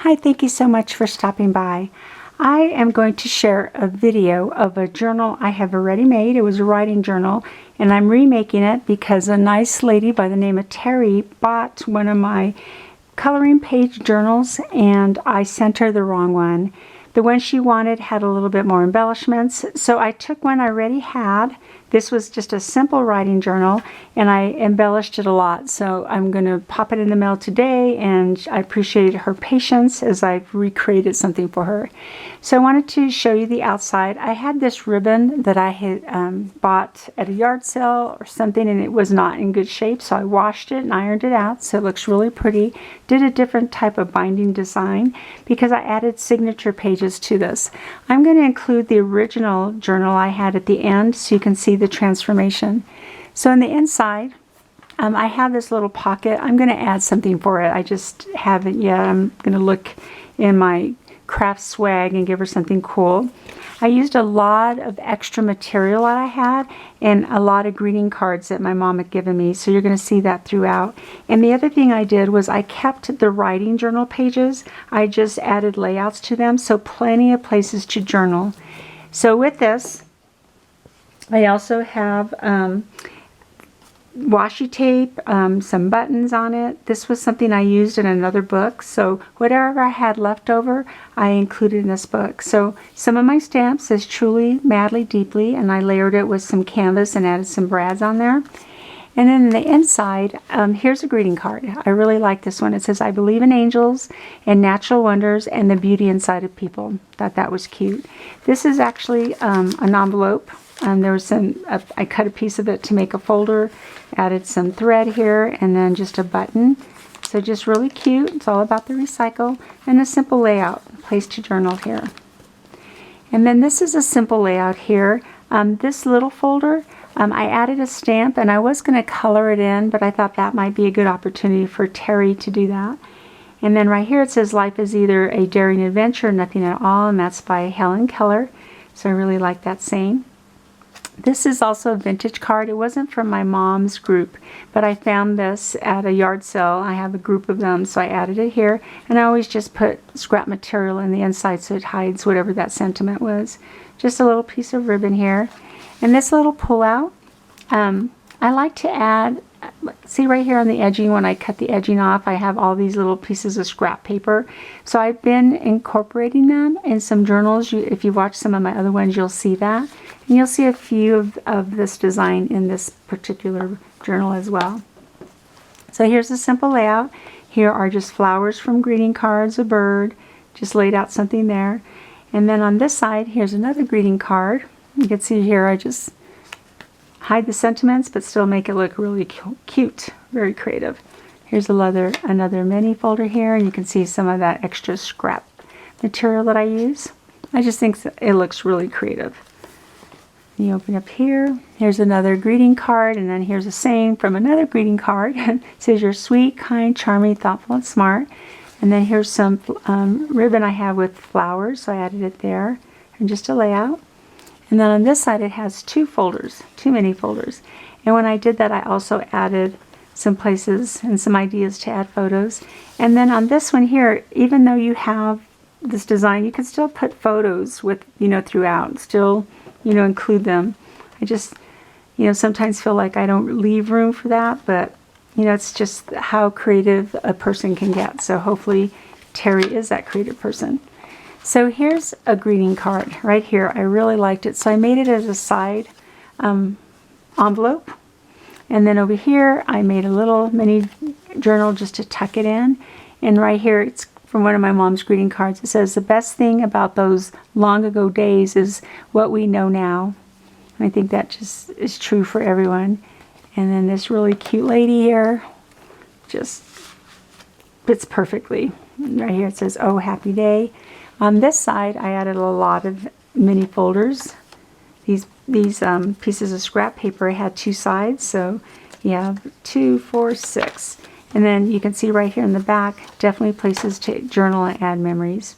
Hi, thank you so much for stopping by. I am going to share a video of a journal I have already made. It was a writing journal, and I'm remaking it because a nice lady by the name of Terri bought one of my coloring page journals, and I sent her the wrong one. The one she wanted had a little bit more embellishments, so I took one I already had. This was just a simple writing journal, and I embellished it a lot. So I'm going to pop it in the mail today, and I appreciated her patience as I've recreated something for her. So I wanted to show you the outside. I had this ribbon that I had bought at a yard sale or something, and it was not in good shape. So I washed it and ironed it out, so it looks really pretty. Did a different type of binding design because I added signature pages to this. I'm going to include the original journal I had at the end so you can see the transformation. So on the inside, I have this little pocket. I'm going to add something for it. I just haven't yet. I'm going to look in my craft swag and give her something cool. I used a lot of extra material that I had and a lot of greeting cards that my mom had given me, so you're going to see that throughout. And the other thing I did was I kept the writing journal pages. I just added layouts to them, so plenty of places to journal. So with this, I also have washi tape, some buttons on it. This was something I used in another book, so whatever I had left over, I included in this book. So some of my stamps says Truly, Madly, Deeply, and I layered it with some canvas and added some brads on there. And then in the inside, here's a greeting card. I really like this one. It says, I believe in angels and natural wonders and the beauty inside of people. Thought that was cute. This is actually an envelope. There was I cut a piece of it to make a folder, added some thread here, and then just a button. So just really cute. It's all about the recycle and a simple layout, place to journal here. And then this is a simple layout here. This little folder, I added a stamp, and I was going to color it in, but I thought that might be a good opportunity for Terri to do that. And then right here it says life is either a daring adventure or nothing at all, and that's by Helen Keller. So I really like that saying. This is also a vintage card. It wasn't from my mom's group, but I found this at a yard sale. I have a group of them, so I added it here. And I always just put scrap material in the inside so it hides whatever that sentiment was. Just a little piece of ribbon here. And this little pull-out, I like to add, see right here on the edging, when I cut the edging off, I have all these little pieces of scrap paper. So I've been incorporating them in some journals. If you watch some of my other ones, you'll see that. And you'll see a few of this design in this particular journal as well. So here's a simple layout. Here are just flowers from greeting cards, a bird, just laid out something there. And then on this side, here's another greeting card. You can see here I just hide the sentiments but still make it look really cute, very creative. Here's another mini folder here, and you can see some of that extra scrap material that I use. I just think it looks really creative. You open up here, here's another greeting card, and then here's a saying from another greeting card. It says, you're sweet, kind, charming, thoughtful, and smart. And then here's some ribbon I have with flowers, so I added it there, and just a layout. And then on this side it has two mini folders. And when I did that, I also added some places and some ideas to add photos. And then on this one here, even though you have this design, you can still put photos with, throughout, still, include them. I just, sometimes feel like I don't leave room for that, but, it's just how creative a person can get. So hopefully Terri is that creative person. So here's a greeting card right here. I really liked it. So I made it as a side envelope. And then over here, I made a little mini journal just to tuck it in. And right here, it's from one of my mom's greeting cards. It says, the best thing about those long ago days is what we know now. And I think that just is true for everyone. And then this really cute lady here just fits perfectly. Right here it says, oh, happy day. On this side, I added a lot of mini folders. These pieces of scrap paper had two sides, so you have 2, 4, 6. And then you can see right here in the back, definitely places to journal and add memories.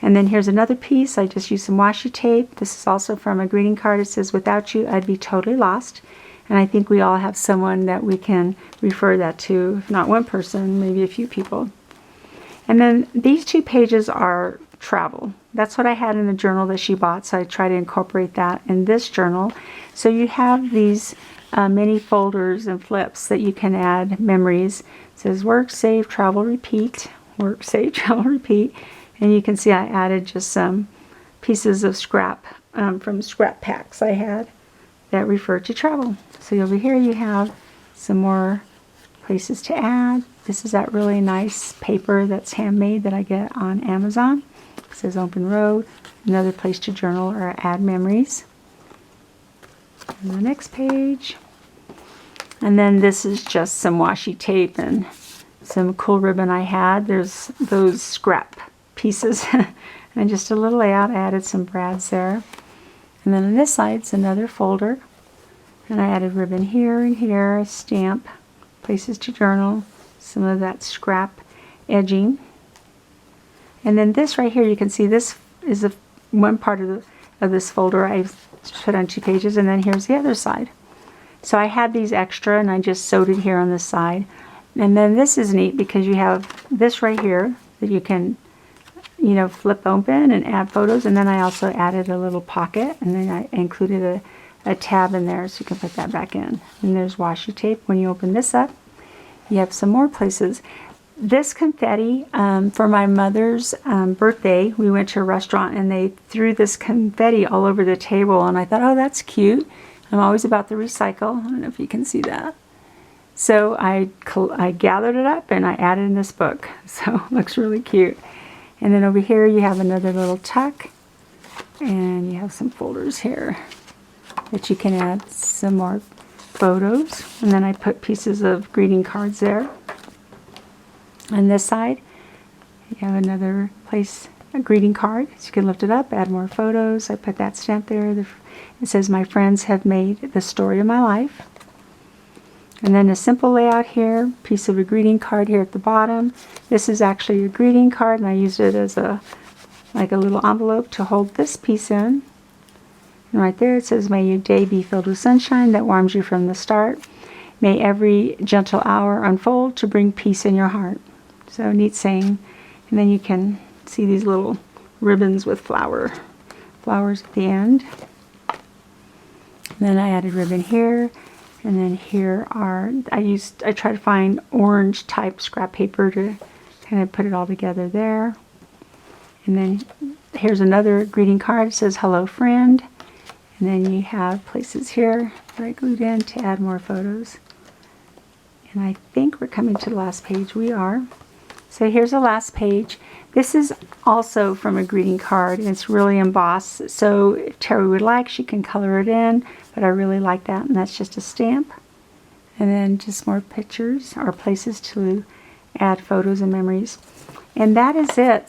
And then here's another piece. I just used some washi tape. This is also from a greeting card. It says, without you, I'd be totally lost. And I think we all have someone that we can refer that to, if not one person, maybe a few people. And then these 2 pages are travel. That's what I had in the journal that she bought, so I try to incorporate that in this journal. So you have these mini folders and flips that you can add memories. It says work, save, travel, repeat. Work, save, travel, repeat. And you can see I added just some pieces of scrap from scrap packs I had that refer to travel. So over here you have some more places to add. This is that really nice paper that's handmade that I get on Amazon. It says open road, another place to journal or add memories. And the next page. And then this is just some washi tape and some cool ribbon I had. There's those scrap pieces and just a little layout. I added some brads there. And then on this side's another folder. And I added ribbon here and here, a stamp, places to journal, some of that scrap edging. And then this right here, you can see this is one part of this folder I put on 2 pages, and then here's the other side. So I had these extra and I just sewed it here on this side. And then this is neat because you have this right here that you can, you know, flip open and add photos. And then I also added a little pocket, and then I included a tab in there so you can put that back in. And there's washi tape. When you open this up, you have some more places. This confetti, for my mother's birthday, we went to a restaurant and they threw this confetti all over the table, and I thought, oh, that's cute. I'm always about the recycle. I don't know if you can see that. So I gathered it up and I added in this book. So it looks really cute. And then over here you have another little tuck, and you have some folders here that you can add some more photos. And then I put pieces of greeting cards there. On this side, you have another place, a greeting card. So you can lift it up, add more photos. I put that stamp there. It says, my friends have made the story of my life. And then a simple layout here, piece of a greeting card here at the bottom. This is actually a greeting card, and I used it as like a little envelope to hold this piece in. And right there it says, may your day be filled with sunshine that warms you from the start. May every gentle hour unfold to bring peace in your heart. So neat saying. And then you can see these little ribbons with flowers at the end. And then I added ribbon here. And then here are, I try to find orange type scrap paper to kind of put it all together there. And then here's another greeting card. It says, hello friend. And then you have places here that I glued in to add more photos. And I think we're coming to the last page. We are. So here's the last page. This is also from a greeting card, and it's really embossed. So if Terri would like, she can color it in, but I really like that, and that's just a stamp. And then just more pictures or places to add photos and memories. And that is it.